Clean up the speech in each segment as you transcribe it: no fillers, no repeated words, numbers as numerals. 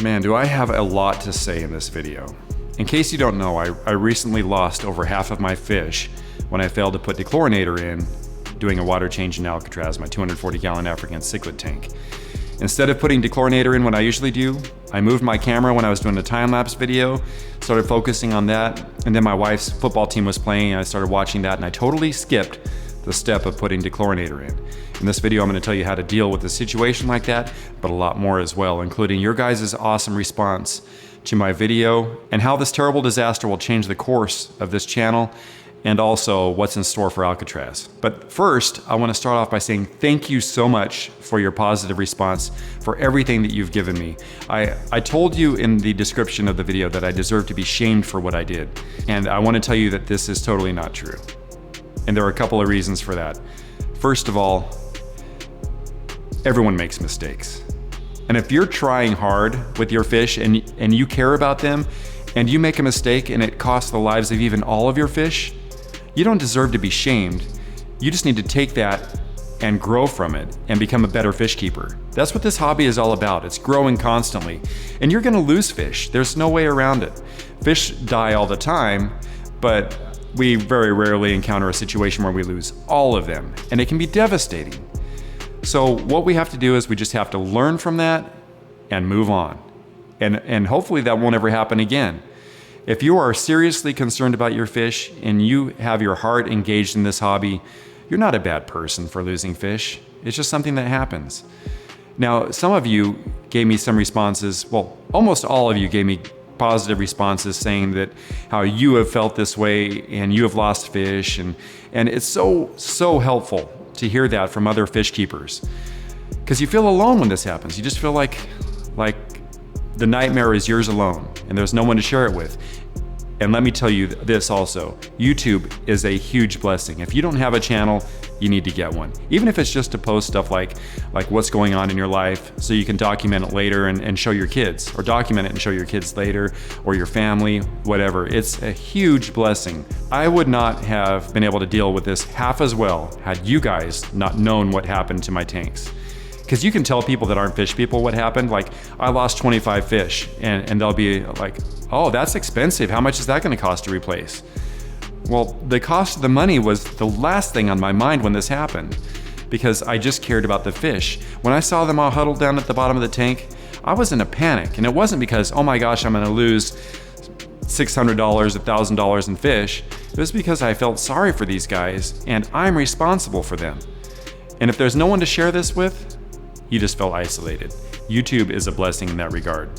Man, do I have a lot to say in this video. In case you don't know, I recently lost over half of my fish when I failed to put dechlorinator in doing a water change in Alcatraz, my 240-gallon African cichlid tank. Instead of putting dechlorinator in what I usually do, I moved my camera when I was doing a time-lapse video, started focusing on that, and then my wife's football team was playing and I started watching that, and I totally skipped the step of putting dechlorinator in. In this video, I'm going to tell you how to deal with a situation like that, but a lot more as well, including your guys' awesome response to my video and how this terrible disaster will change the course of this channel, and also what's in store for Alcatraz. But first, I want to start off by saying thank you so much for your positive response, for everything that you've given me. I told you in the description of the video that I deserve to be shamed for what I did, and I want to tell you that this is totally not true. And there are a couple of reasons for that. First of all, everyone makes mistakes. And if you're trying hard with your fish and you care about them and you make a mistake and it costs the lives of even all of your fish, you don't deserve to be shamed. You just need to take that and grow from it and become a better fish keeper. That's what this hobby is all about. It's growing constantly. And you're gonna lose fish. There's no way around it. Fish die all the time, but we very rarely encounter a situation where we lose all of them, and it can be devastating. So what we have to do is we just have to learn from that and move on. And hopefully that won't ever happen again. If you are seriously concerned about your fish and you have your heart engaged in this hobby, you're not a bad person for losing fish. It's just something that happens. Now, some of you gave me some responses, well, almost all of you gave me positive responses saying that how you have felt this way and you have lost fish, and it's so helpful to hear that from other fish keepers, because you feel alone when this happens. You just feel like the nightmare is yours alone and there's no one to share it with. And let me tell you this also, YouTube is a huge blessing. If you don't have a channel, you need to get one. Even if it's just to post stuff like what's going on in your life so you can document it later and show your kids, or document it and show your kids later, or your family, whatever. It's a huge blessing. I would not have been able to deal with this half as well had you guys not known what happened to my tanks. Because you can tell people that aren't fish people what happened. Like, I lost 25 fish, and they'll be like, oh, that's expensive. How much is that gonna cost to replace? Well, the cost of the money was the last thing on my mind when this happened, because I just cared about the fish. When I saw them all huddled down at the bottom of the tank, I was in a panic. And it wasn't because, oh my gosh, I'm gonna lose $600, $1,000 in fish. It was because I felt sorry for these guys, and I'm responsible for them. And if there's no one to share this with, you just felt isolated. YouTube is a blessing in that regard.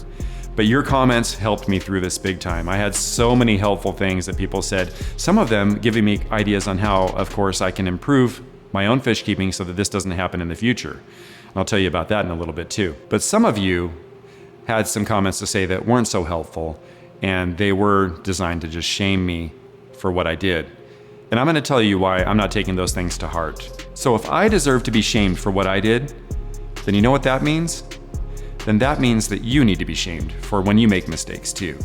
But your comments helped me through this big time. I had so many helpful things that people said, some of them giving me ideas on how, of course, I can improve my own fish keeping so that this doesn't happen in the future. And I'll tell you about that in a little bit too. But some of you had some comments to say that weren't so helpful, and they were designed to just shame me for what I did. And I'm gonna tell you why I'm not taking those things to heart. So if I deserve to be shamed for what I did, then you know what that means? Then that means that you need to be shamed for when you make mistakes too.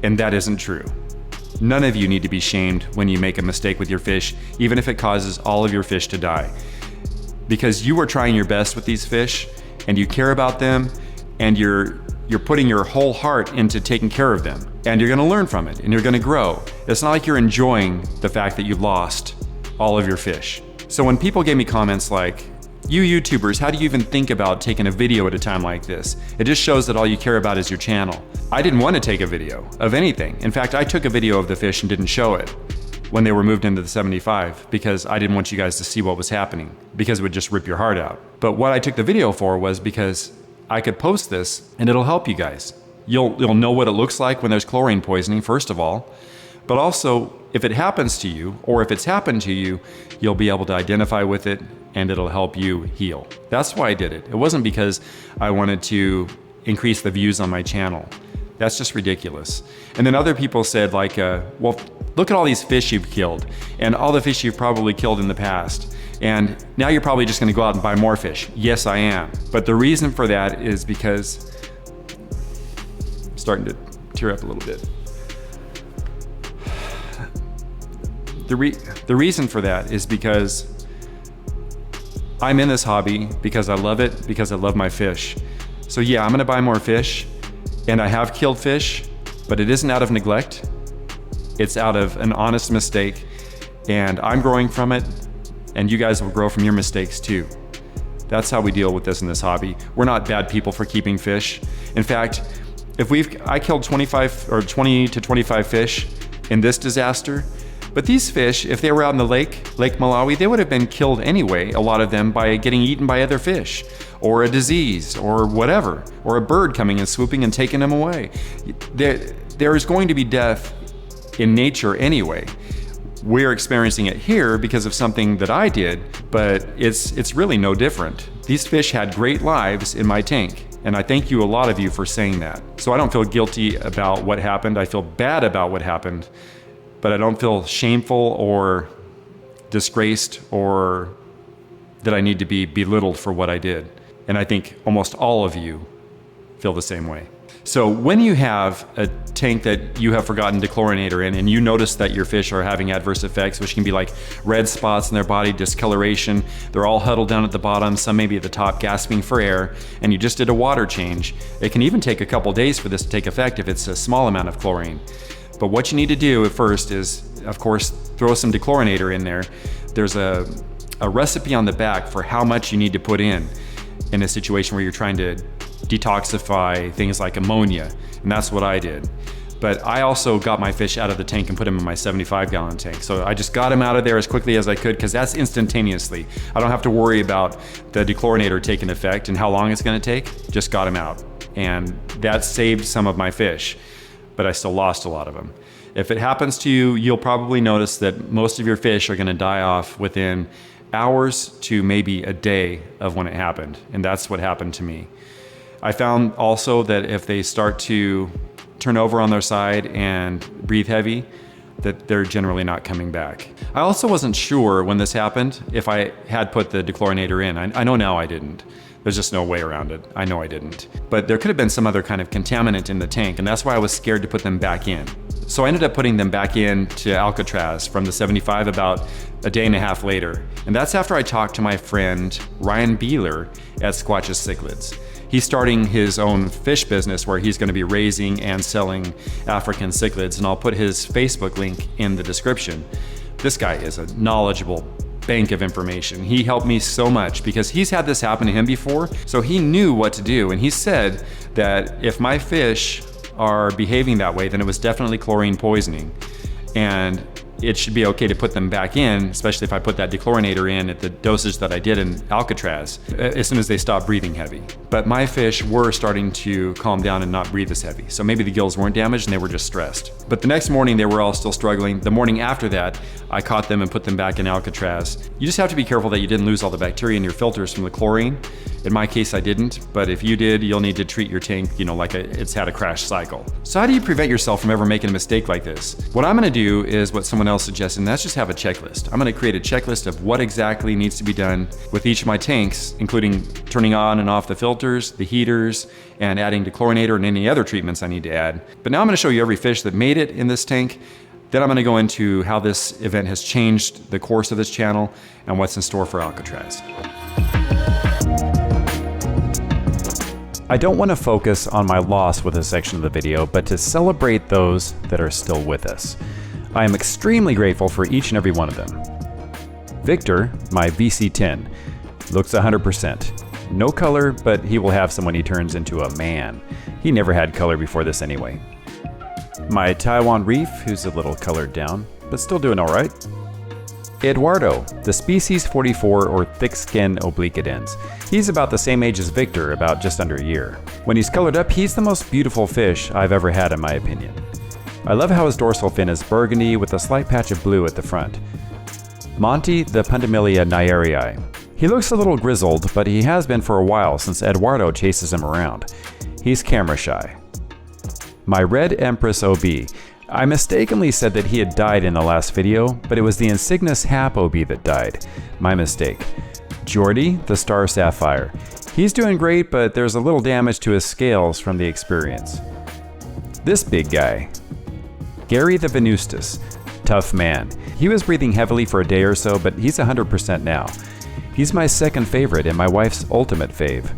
And that isn't true. None of you need to be shamed when you make a mistake with your fish, even if it causes all of your fish to die. Because you are trying your best with these fish, and you care about them, and you're putting your whole heart into taking care of them. And you're gonna learn from it, and you're gonna grow. It's not like you're enjoying the fact that you lost all of your fish. So when people gave me comments like, you YouTubers, how do you even think about taking a video at a time like this? It just shows that all you care about is your channel. I didn't want to take a video of anything. In fact, I took a video of the fish and didn't show it when they were moved into the 75 because I didn't want you guys to see what was happening, because it would just rip your heart out. But what I took the video for was because I could post this and it'll help you guys. You'll know what it looks like when there's chlorine poisoning, first of all, but also if it happens to you, or if it's happened to you, you'll be able to identify with it and it'll help you heal. That's why I did it. It wasn't because I wanted to increase the views on my channel. That's just ridiculous. And then other people said like, well, look at all these fish you've killed and all the fish you've probably killed in the past. And now you're probably just gonna go out and buy more fish. Yes, I am. But the reason for that is because, I'm starting to tear up a little bit. The reason for that is because I'm in this hobby because I love it, because I love my fish. So yeah, I'm gonna buy more fish, And I have killed fish, but it isn't out of neglect. It's out of an honest mistake, and I'm growing from it, and you guys will grow from your mistakes too. That's how we deal with this in this hobby. We're not bad people for keeping fish. In fact, I killed 20 to 25 fish in this disaster, but these fish, if they were out in the Lake Malawi, they would have been killed anyway, a lot of them, by getting eaten by other fish, or a disease, or whatever, or a bird coming and swooping and taking them away. There is going to be death in nature anyway. We're experiencing it here because of something that I did, but it's really no different. These fish had great lives in my tank, and I thank you, a lot of you, for saying that. So I don't feel guilty about what happened. I feel bad about what happened, but I don't feel shameful or disgraced or that I need to be belittled for what I did. And I think almost all of you feel the same way. So when you have a tank that you have forgotten dechlorinator in, and you notice that your fish are having adverse effects, which can be like red spots in their body, discoloration, they're all huddled down at the bottom, some maybe at the top gasping for air, and you just did a water change, it can even take a couple days for this to take effect if it's a small amount of chlorine. But what you need to do at first is, of course, throw some dechlorinator in there. There's a recipe on the back for how much you need to put in a situation where you're trying to detoxify things like ammonia, and that's what I did. But I also got my fish out of the tank and put them in my 75-gallon tank. So I just got them out of there as quickly as I could, because that's instantaneously. I don't have to worry about the dechlorinator taking effect and how long it's going to take. Just got them out, and that saved some of my fish, but I still lost a lot of them. If it happens to you, you'll probably notice that most of your fish are going to die off within hours to maybe a day of when it happened, and that's what happened to me. I found also that if they start to turn over on their side and breathe heavy, that they're generally not coming back. I also wasn't sure when this happened if I had put the dechlorinator in. I know now I didn't. There's just no way around it. I know I didn't. But there could have been some other kind of contaminant in the tank, and that's why I was scared to put them back in. So I ended up putting them back in to Alcatraz from the 75 about a day and a half later. And that's after I talked to my friend Ryan Beeler at Squatch's Cichlids. He's starting his own fish business where he's going to be raising and selling African cichlids, and I'll put his Facebook link in the description. This guy is a knowledgeable bank of information. He helped me so much because he's had this happen to him before, so he knew what to do. And he said that if my fish are behaving that way, then it was definitely chlorine poisoning, and it should be okay to put them back in, especially if I put that dechlorinator in at the dosage that I did in Alcatraz, as soon as they stop breathing heavy. But my fish were starting to calm down and not breathe as heavy. So maybe the gills weren't damaged and they were just stressed. But the next morning they were all still struggling. The morning after that, I caught them and put them back in Alcatraz. You just have to be careful that you didn't lose all the bacteria in your filters from the chlorine. In my case, I didn't, but if you did, you'll need to treat your tank, like it's had a crash cycle. So how do you prevent yourself from ever making a mistake like this? What I'm gonna do is what someone else suggested, and that's just have a checklist. I'm gonna create a checklist of what exactly needs to be done with each of my tanks, including turning on and off the filters, the heaters, and adding dechlorinator and any other treatments I need to add. But now I'm gonna show you every fish that made it in this tank. Then I'm gonna go into how this event has changed the course of this channel and what's in store for Alcatraz. I don't want to focus on my loss with this section of the video, but to celebrate those that are still with us. I am extremely grateful for each and every one of them. Victor, my VC10, looks 100%. No color, but he will have some when he turns into a man. He never had color before this anyway. My Taiwan Reef, who's a little colored down, but still doing all right. Eduardo, the species 44 or thick-skin obliquidens. He's about the same age as Victor, about just under a year. When he's colored up, he's the most beautiful fish I've ever had in my opinion. I love how his dorsal fin is burgundy with a slight patch of blue at the front. Monty, the Pandemilia naerii. He looks a little grizzled, but he has been for a while since Eduardo chases him around. He's camera shy. My Red Empress OB. I mistakenly said that he had died in the last video, but it was the Insignis Hap OB that died. My mistake. Jordy, the Star Sapphire. He's doing great, but there's a little damage to his scales from the experience. This big guy. Gary the Venustus. Tough man. He was breathing heavily for a day or so, but he's 100% now. He's my second favorite and my wife's ultimate fave.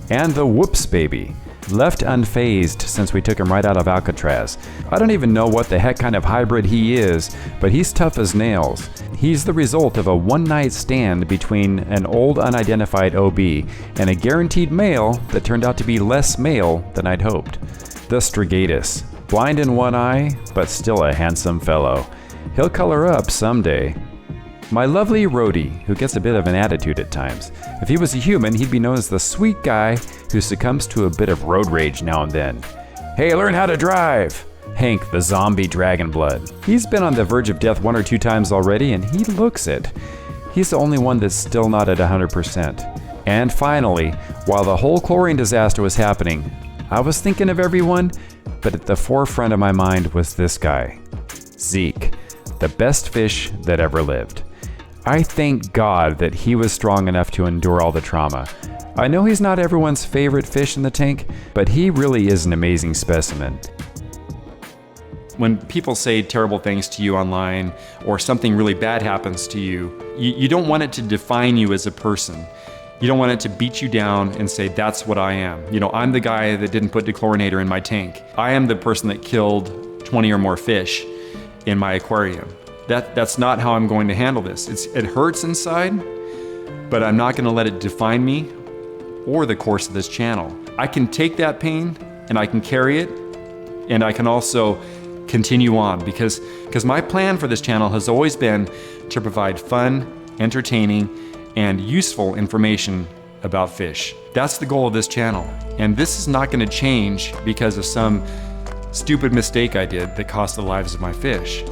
And the Whoops baby. left unfazed since we took him right out of Alcatraz. I don't even know what the heck kind of hybrid he is, but he's tough as nails. He's the result of a one-night stand between an old unidentified OB and a guaranteed male that turned out to be less male than I'd hoped. The Strigatus, blind in one eye, but still a handsome fellow. He'll color up someday. My lovely Rhodey, who gets a bit of an attitude at times. If he was a human, he'd be known as the sweet guy who succumbs to a bit of road rage now and then. Hey, learn how to drive! Hank, the zombie dragon blood. He's been on the verge of death 1 or 2 times already, and he looks it. He's the only one that's still not at 100%. And finally, while the whole chlorine disaster was happening, I was thinking of everyone, but at the forefront of my mind was this guy, Zeke, the best fish that ever lived. I thank God that he was strong enough to endure all the trauma. I know he's not everyone's favorite fish in the tank, but he really is an amazing specimen. When people say terrible things to you online or something really bad happens to you, you don't want it to define you as a person. You don't want it to beat you down and say, that's what I am. You know, I'm the guy that didn't put dechlorinator in my tank. I am the person that killed 20 or more fish in my aquarium. That's not how I'm going to handle this. It hurts inside, but I'm not going to let it define me or the course of this channel. I can take that pain and I can carry it, and I can also continue on because my plan for this channel has always been to provide fun, entertaining, and useful information about fish. That's the goal of this channel. And this is not going to change because of some stupid mistake I did that cost the lives of my fish.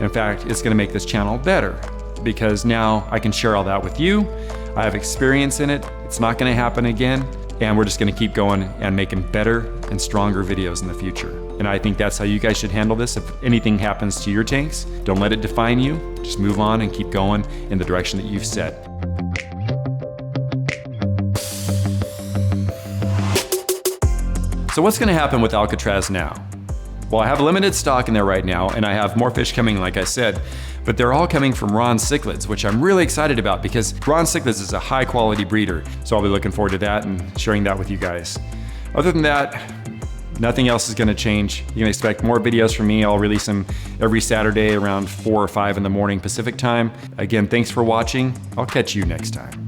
In fact, it's going to make this channel better because now I can share all that with you. I have experience in it. It's not going to happen again. And we're just going to keep going and making better and stronger videos in the future. And I think that's how you guys should handle this. If anything happens to your tanks, don't let it define you. Just move on and keep going in the direction that you've set. So what's going to happen with Alcatraz now? Well, I have limited stock in there right now, and I have more fish coming, like I said, but they're all coming from Ron Cichlids, which I'm really excited about because Ron Cichlids is a high quality breeder. So I'll be looking forward to that and sharing that with you guys. Other than that, nothing else is going to change. You can expect more videos from me. I'll release them every Saturday around 4 or 5 in the morning Pacific time. Again, thanks for watching. I'll catch you next time.